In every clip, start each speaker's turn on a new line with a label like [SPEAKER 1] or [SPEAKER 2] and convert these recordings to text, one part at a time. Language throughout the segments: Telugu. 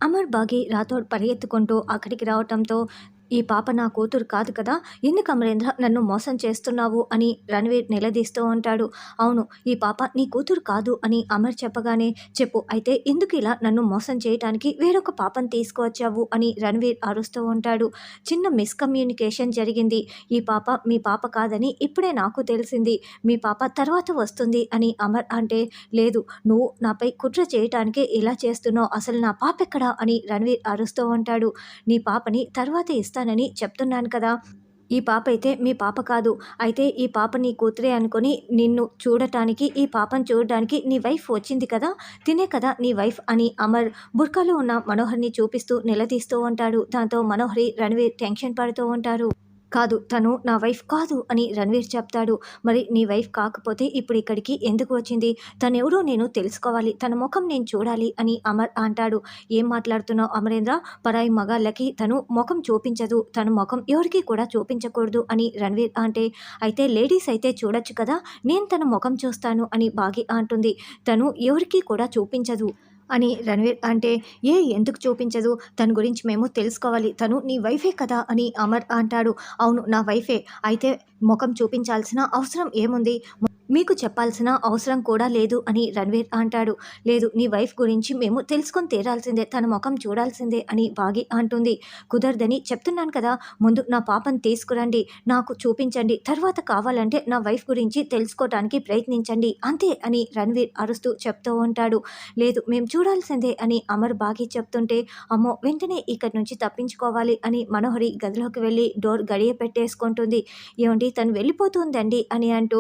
[SPEAKER 1] అమర్ బాగి రాథోడ్ పరిగెత్తుకుంటూ అక్కడికి రావటంతో, "ఈ పాప నా కూతురు కాదు కదా! ఎందుకు అమరేంద్ర నన్ను మోసం చేస్తున్నావు?" అని రణవీర్ నిలదీస్తూ ఉంటాడు. "అవును, ఈ పాప నీ కూతురు కాదు" అని అమర్ చెప్పగానే, "చెప్పు అయితే ఎందుకు ఇలా నన్ను మోసం చేయటానికి వేరొక పాపని తీసుకువచ్చావు?" అని రణవీర్ అరుస్తూ ఉంటాడు. "చిన్న మిస్‌కమ్యూనికేషన్ జరిగింది. ఈ పాప మీ పాప కాదని ఇప్పుడే నాకు తెలిసింది. మీ పాప తర్వాత వస్తుంది" అని అమర్ అంటే, "లేదు, నువ్వు నాపై కుట్ర చేయటానికే ఇలా చేస్తున్నావు. అసలు నా పాపెక్కడా?" అని రణవీర్ అరుస్తూ ఉంటాడు. "నీ పాపని తర్వాత ఇస్తానని చెప్తున్నాను కదా! ఈ పాప అయితే మీ పాప కాదు. అయితే ఈ పాప నీ కూతురే అనుకొని నిన్ను చూడటానికి, ఈ పాపను చూడడానికి నీ వైఫ్ వచ్చింది కదా! తినే కదా నీ వైఫ్" అని అమర్ బుర్కాలో ఉన్న మనోహర్‌ని చూపిస్తూ నిలదీస్తూ ఉంటాడు. దాంతో మనోహరి, రణవీర్ టెన్షన్ పడుతూ ఉంటారు. "కాదు, తను నా వైఫ్ కాదు" అని రణవీర్ చెప్తాడు. "మరి నీ వైఫ్ కాకపోతే ఇప్పుడు ఇక్కడికి ఎందుకు వచ్చింది? తనెవరో నేను తెలుసుకోవాలి. తన ముఖం నేను చూడాలి" అని అమర్ అంటాడు. "ఏం మాట్లాడుతున్నావు అమరేంద్ర? పరాయి మగాళ్ళకి తను ముఖం చూపించదు. తన ముఖం ఎవరికీ కూడా చూపించకూడదు" అని రణవీర్ అంటే, "అయితే లేడీస్ అయితే చూడొచ్చు కదా! నేను తన ముఖం చూస్తాను" అని భాగి అంటుంది. "తను ఎవరికీ కూడా చూపించదు" అని రణవీర్ అంటే, ఎందుకు చూపించదు? తన గురించి మేము తెలుసుకోవాలి. తను నీ వైఫే కదా!" అని అమర్ అంటాడు. "అవును, నా వైఫే. అయితే ముఖం చూపించాల్సిన అవసరం ఏముంది? మీకు చెప్పాల్సిన అవసరం కూడా లేదు" అని రణవీర్ అంటాడు. "లేదు, నీ వైఫ్ గురించి మేము తెలుసుకొని తీరాల్సిందే. తన ముఖం చూడాల్సిందే" అని భాగి అంటుంది. "కుదరదని చెప్తున్నాను కదా! ముందు నా పాపని తీసుకురండి. నాకు చూపించండి. తర్వాత కావాలంటే నా వైఫ్ గురించి తెలుసుకోవటానికి ప్రయత్నించండి. అంతే" అని రణవీర్ అరుస్తూ చెప్తూ ఉంటాడు. "లేదు, మేము చూడాల్సిందే" అని అమర్ బాగి చెప్తుంటే, "అమ్మో, వెంటనే ఇక్కడి నుంచి తప్పించుకోవాలి" అని మనోహరి గదిలోకి వెళ్ళి డోర్ గడియ పెట్టేసుకుంటుంది. "ఏవండీ, తను వెళ్ళిపోతుందండి" అని అంటూ,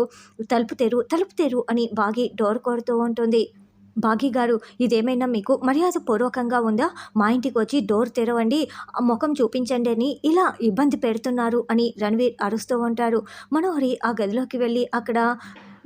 [SPEAKER 1] తలుపు తెరు" అని బాగి డోర్ కొడుతూ ఉంటుంది. "భాగి గారు, ఇదేమైనా మీకు మర్యాద పూర్వకంగా ఉందా? మా ఇంటికి వచ్చి డోర్ తెరవండి, ఆ ముఖం చూపించండి అని ఇలా ఇబ్బంది పెడుతున్నారు" అని రణవీర్ అరుస్తూ ఉంటాడు. మనోహరి ఆ గదిలోకి వెళ్ళి అక్కడ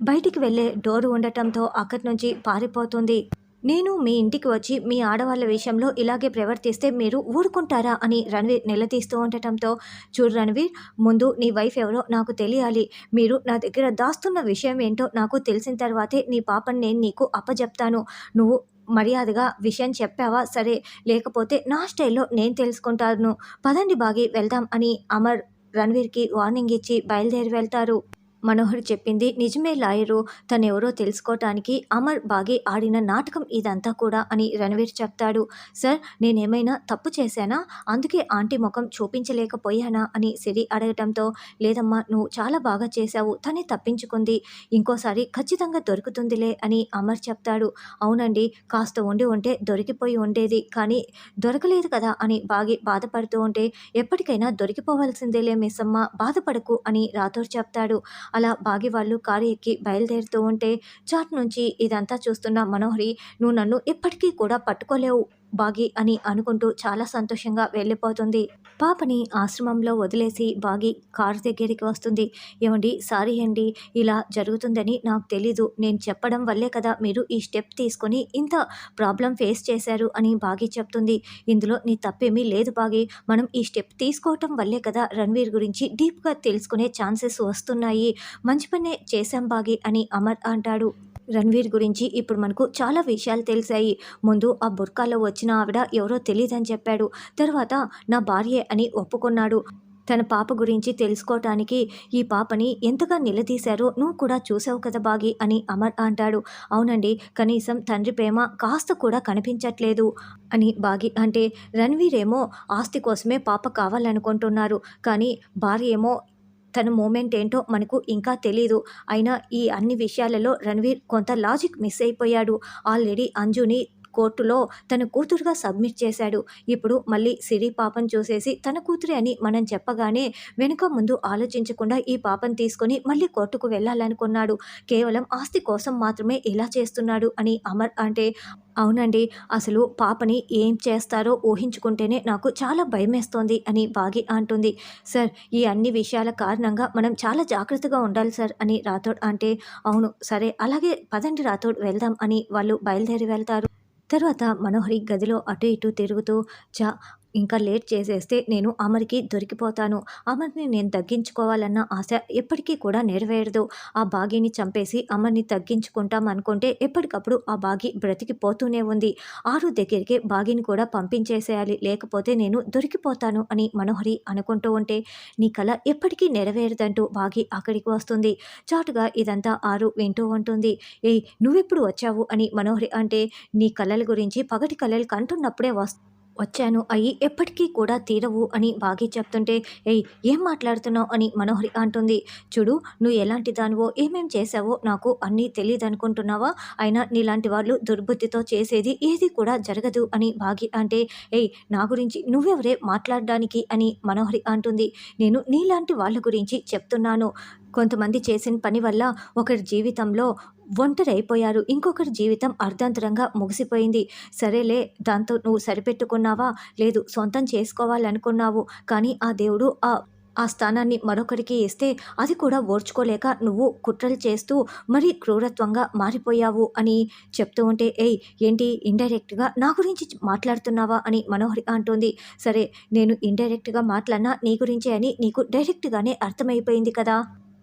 [SPEAKER 1] బయటికి వెళ్ళే డోర్ ఉండటంతో అక్కడి నుంచి పారిపోతుంది. "నేను మీ ఇంటికి వచ్చి మీ ఆడవాళ్ళ విషయంలో ఇలాగే ప్రవర్తిస్తే మీరు ఊరుకుంటారా?" అని రణవీర్ నిలదీస్తూ ఉండటంతో, "చూడు రణవీర్, ముందు నీ వైఫ్ ఎవరో నాకు తెలియాలి. మీరు నా దగ్గర దాస్తున్న విషయం ఏంటో నాకు తెలిసిన తర్వాతే నీ పాపని నేను నీకు అప్పజెప్తాను. నువ్వు మర్యాదగా విషయం చెప్పావా సరే, లేకపోతే నా స్టైల్‌లో నేను తెలుసుకుంటాను. పదండి బాగి, వెళ్దాం" అని అమర్ రణవీర్‌కి వార్నింగ్ ఇచ్చి బయలుదేరి వెళ్తారు. మనోహర్ చెప్పింది నిజమే లాయరు. తనెవరో తెలుసుకోటానికి అమర్ బాగి ఆడిన నాటకం ఇదంతా కూడా అని రణవీర్ చెప్తాడు. "సార్, నేనేమైనా తప్పు చేశానా? అందుకే ఆంటీ ముఖం చూపించలేకపోయానా?" అని సిరి అడగటంతో, "లేదమ్మా, నువ్వు చాలా బాగా చేశావు. తనే తప్పించుకుంది. ఇంకోసారి ఖచ్చితంగా దొరుకుతుందిలే" అని అమర్ చెప్తాడు. "అవునండి, కాస్త ఉండి ఉంటే దొరికిపోయి ఉండేది. కానీ దొరకలేదు కదా" అని బాగి బాధపడుతూ ఉంటే, "ఎప్పటికైనా దొరికిపోవాల్సిందేలే మిస్సమ్మ, బాధపడకు" అని రాథోడ్ చెప్తాడు. అలా బాగి వాళ్ళు కారు ఎక్కి బయలుదేరుతూ ఉంటే, చాట్ నుంచి ఇదంతా చూస్తున్న మనోహరి, "నువ్వు నన్ను ఎప్పటికీ కూడా పట్టుకోలేవు బాగి" అని అనుకుంటూ చాలా సంతోషంగా వెళ్ళిపోతుంది. పాపని ఆశ్రమంలో వదిలేసి బాగి కారు దగ్గరికి వస్తుంది. "ఏవండీ, సారీ అండి, ఇలా జరుగుతుందని నాకు తెలీదు. నేను చెప్పడం వల్లే కదా మీరు ఈ స్టెప్ తీసుకొని ఇంత ప్రాబ్లం ఫేస్ చేశారు" అని బాగి చెప్తుంది. "ఇందులో నీ తప్పేమీ లేదు బాగి. మనం ఈ స్టెప్ తీసుకోవటం వల్లే కదా రణవీర్ గురించి డీప్‌గా తెలుసుకునే ఛాన్సెస్ వస్తున్నాయి. మంచి పనే చేశాం బాగి" అని అమర్ అంటాడు. "రణవీర్ గురించి ఇప్పుడు మనకు చాలా విషయాలు తెలిసాయి. ముందు ఆ బుర్కాలో వచ్చిన ఆవిడ ఎవరో తెలీదని చెప్పాడు. తర్వాత నా భార్యే అని ఒప్పుకున్నాడు. తన పాప గురించి తెలుసుకోవటానికి ఈ పాపని ఎంతగా నిలదీశారో నువ్వు కూడా చూసావు కదా బాగి" అని అమర్ అంటాడు. "అవునండి, కనీసం తండ్రి ప్రేమ కాస్త కూడా కనిపించట్లేదు" అని బాగి అంటే, "రణవీర్ ఏమో ఆస్తి కోసమే పాప కావాలనుకుంటున్నారు. కానీ భార్య ఏమో తన మూమెంట్ ఏంటో మనకు ఇంకా తెలీదు. అయినా ఈ అన్ని విషయాలలో రణవీర్ కొంత లాజిక్ మిస్ అయిపోయాడు. ఆల్రెడీ అంజుని కోర్టులో తన కూతురుగా సబ్మిట్ చేశాడు. ఇప్పుడు మళ్ళీ సిరి పాపను చూసేసి తన కూతురే అని మనం చెప్పగానే వెనుక ముందు ఆలోచించకుండా ఈ పాపను తీసుకొని మళ్ళీ కోర్టుకు వెళ్ళాలనుకున్నాడు. కేవలం ఆస్తి కోసం మాత్రమే ఇలా చేస్తున్నాడు" అని అమర్ అంటే, "అవునండి, అసలు పాపని ఏం చేస్తారో ఊహించుకుంటేనే నాకు చాలా భయమేస్తోంది" అని బాగి అంటుంది. "సార్, ఈ అన్ని విషయాల కారణంగా మనం చాలా జాగ్రత్తగా ఉండాలి సార్" అని రాథోడ్ అంటే, "అవును, సరే, అలాగే పదండి రాథోడ్, వెళ్దాం" అని వాళ్ళు బయలుదేరి వెళ్తారు. తర్వాత మనోహరి గదిలో అటు ఇటు తిరుగుతూ, ఇంకా లేట్ చేసేస్తే నేను అమర్‌కి దొరికిపోతాను. అమర్‌ని నేను తగ్గించుకోవాలన్న ఆశ ఎప్పటికీ కూడా నెరవేరదు. ఆ బాగీని చంపేసి అమర్‌ని తగ్గించుకుంటాం అనుకుంటే ఎప్పటికప్పుడు ఆ బాగీ బ్రతికిపోతూనే ఉంది. ఆరు దగ్గరికి బాగీని కూడా పంపించేసేయాలి. లేకపోతే నేను దొరికిపోతాను అని మనోహరి అనుకుంటూ ఉంటే, నీ కల ఎప్పటికీ నెరవేరదంటూ బాగీ అక్కడికి వస్తుంది. చాటుగా ఇదంతా ఆరు వింటూ ఉంటుంది. ఏయ్! నువ్వెప్పుడు వచ్చావు అని మనోహరి అంటే, నీ కలల గురించి పగటి కలలు కంటున్నప్పుడే వచ్చాను. అయి ఎప్పటికీ కూడా తీరవు అని బాగీ చెప్తుంటే, ఏయ్! ఏం మాట్లాడుతున్నావు అని మనోహరి అంటుంది. చూడు, నువ్వు ఎలాంటి దానివో ఏమేం చేశావో నాకు అన్నీ తెలీదనుకుంటున్నావా? అయినా నీలాంటి వాళ్ళు దుర్బుద్ధితో చేసేది ఏది కూడా జరగదు అని బాగీ అంటే, ఏయ్! నా గురించి నువ్వెవరే మాట్లాడడానికి అని మనోహరి అంటుంది. నేను నీలాంటి వాళ్ళ గురించి చెప్తున్నాను. కొంతమంది చేసిన పని వల్ల ఒకరి జీవితంలో ఒంటరైపోయారు. ఇంకొకరి జీవితం అర్ధాంతరంగా ముగిసిపోయింది. సరేలే, దాంతో నువ్వు సరిపెట్టుకున్నావా? లేదు, సొంతం చేసుకోవాలనుకున్నావు. కానీ ఆ దేవుడు ఆ స్థానాన్ని మరొకరికి ఇస్తే అది కూడా ఓర్చుకోలేక నువ్వు కుట్రలు చేస్తూ మరీ క్రూరత్వంగా మారిపోయావు అని చెప్తూ ఉంటే, ఏయ్! ఏంటి ఇండైరెక్ట్‌గా నా గురించి మాట్లాడుతున్నావా అని మనోహరి అంటుంది. సరే, నేను ఇండైరెక్ట్‌గా మాట్లాడినా నీ గురించే అని నీకు డైరెక్ట్‌గానే అర్థమైపోయింది కదా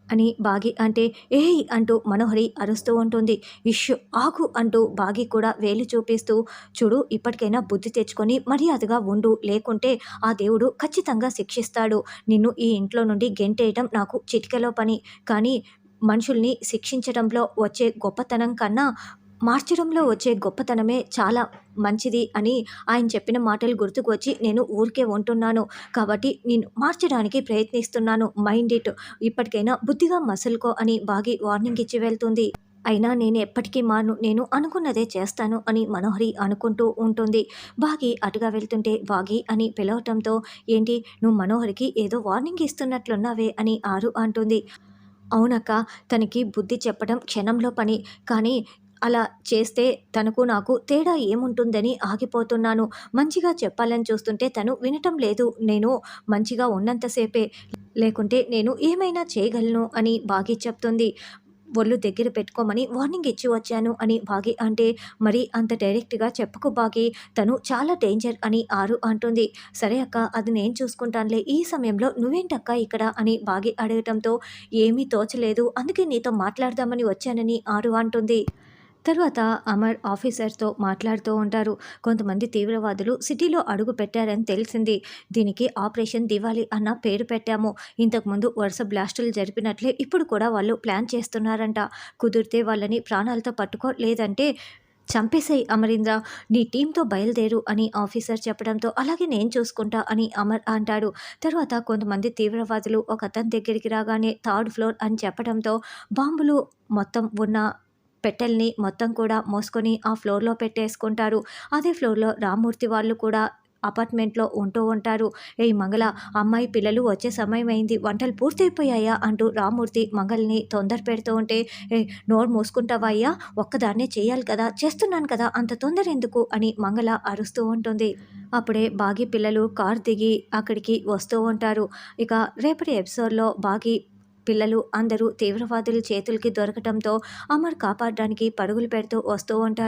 [SPEAKER 1] అని బాగి అంటే, ఏయ్! అంటూ మనోహరి అరుస్తూ ఉంటుంది. ఇష్యూ ఆగు అంటూ బాగి కూడా వేలు చూపిస్తూ, చూడు, ఇప్పటికైనా బుద్ధి తెచ్చుకొని మర్యాదగా ఉండు. లేకుంటే ఆ దేవుడు ఖచ్చితంగా శిక్షిస్తాడు. నిన్ను ఈ ఇంట్లో నుండి గెంటేయటం నాకు చిటికెలో పని. కానీ మనుషుల్ని శిక్షించడంలో వచ్చే గొప్పతనం కన్నా మార్చడంలో వచ్చే గొప్పతనమే చాలా మంచిది అని ఆయన చెప్పిన మాటలు గుర్తుకు వచ్చి నేను ఊరికే ఉంటున్నాను. కాబట్టి నేను మార్చడానికి ప్రయత్నిస్తున్నాను. Mind it. ఇప్పటికైనా బుద్ధిగా మసలుకో అని బాగి వార్నింగ్ ఇచ్చి వెళ్తుంది. అయినా నేను ఎప్పటికీ మారను. నేను అనుకున్నదే చేస్తాను అని మనోహరి అనుకుంటూ ఉంటుంది. బాగి అటుగా వెళ్తుంటే బాగి అని పిలవటంతో, ఏంటి నువ్వు మనోహరికి ఏదో వార్నింగ్ ఇస్తున్నట్లున్నావే అని ఆరు అంటుంది. అవునక్క, తనకి బుద్ధి చెప్పడం క్షణంలో పని. కానీ అలా చేస్తే తనకు నాకు తేడా ఏముంటుందని ఆగిపోతున్నాను. మంచిగా చెప్పాలని చూస్తుంటే తను వినటం లేదు. నేను మంచిగా ఉన్నంత సేపే. లేకుంటే నేను ఏమైనా చేయగలను అని బాగి చెప్తుంది. ఒళ్ళు దగ్గర పెట్టుకోమని వార్నింగ్ ఇచ్చి వచ్చాను అని బాగి అంటే, మరి అంత డైరెక్ట్‌గా చెప్పకు బాగి. తను చాలా డేంజర్ అని ఆరు అంటుంది. సరే అక్క, అది నేను చూసుకుంటానులే. ఈ సమయంలో నువ్వేంటక్క ఇక్కడ అని బాగి అడగటంతో, ఏమీ తోచలేదు. అందుకే నీతో మాట్లాడదామని వచ్చానని ఆరు అంటుంది. తర్వాత అమర్ ఆఫీసర్‌తో మాట్లాడుతూ ఉంటారు. కొంతమంది తీవ్రవాదులు సిటీలో అడుగు పెట్టారని తెలిసింది. దీనికి ఆపరేషన్ దివాళీ అన్న పేరు పెట్టాము. ఇంతకుముందు వరుస బ్లాస్టులు జరిపినట్లే ఇప్పుడు కూడా వాళ్ళు ప్లాన్ చేస్తున్నారంట. కుదిరితే వాళ్ళని ప్రాణాలతో పట్టుకో, లేదంటే చంపేసేయ్ అమరీంద్ర. నీ టీమ్‌తో బయలుదేరు అని ఆఫీసర్ చెప్పడంతో, అలాగే నేను చూసుకుంటా అని అమర్ అంటాడు. తర్వాత కొంతమంది తీవ్రవాదులు ఒకతని దగ్గరికి రాగానే థర్డ్ ఫ్లోర్ అని చెప్పడంతో, బాంబులు మొత్తం ఉన్న పెట్టెల్ని మొత్తం కూడా మోసుకొని ఆ ఫ్లోర్‌లో పెట్టేసుకుంటారు. అదే ఫ్లోర్‌లో రామ్మూర్తి వాళ్ళు కూడా అపార్ట్మెంట్‌లో ఉంటూ ఉంటారు. "ఏయ్ మంగళ, అమ్మాయి పిల్లలు వచ్చే సమయమైంది. వంటలు పూర్తయిపోయాయా?" అంటూ రామ్మూర్తి మంగళని తొందర పెడుతూ ఉంటే, "ఏయ్ నోరు మూసుకుంటావా అయ్యా? ఒక్కదాన్నే చేయాలి కదా! చేస్తున్నాను కదా! అంత తొందర ఎందుకు?" అని మంగళ అరుస్తూ ఉంటుంది. అప్పుడే బాగి పిల్లలు కారు దిగి అక్కడికి వస్తూ ఉంటారు. ఇక రేపటి ఎపిసోడ్‌లో బాగి పిల్లలు అందరూ తీవ్రవాదుల చేతులకి దొరకటంతో అమర్ కాపాడడానికి పరుగులు పెడుతూ వస్తూ ఉంటాడు.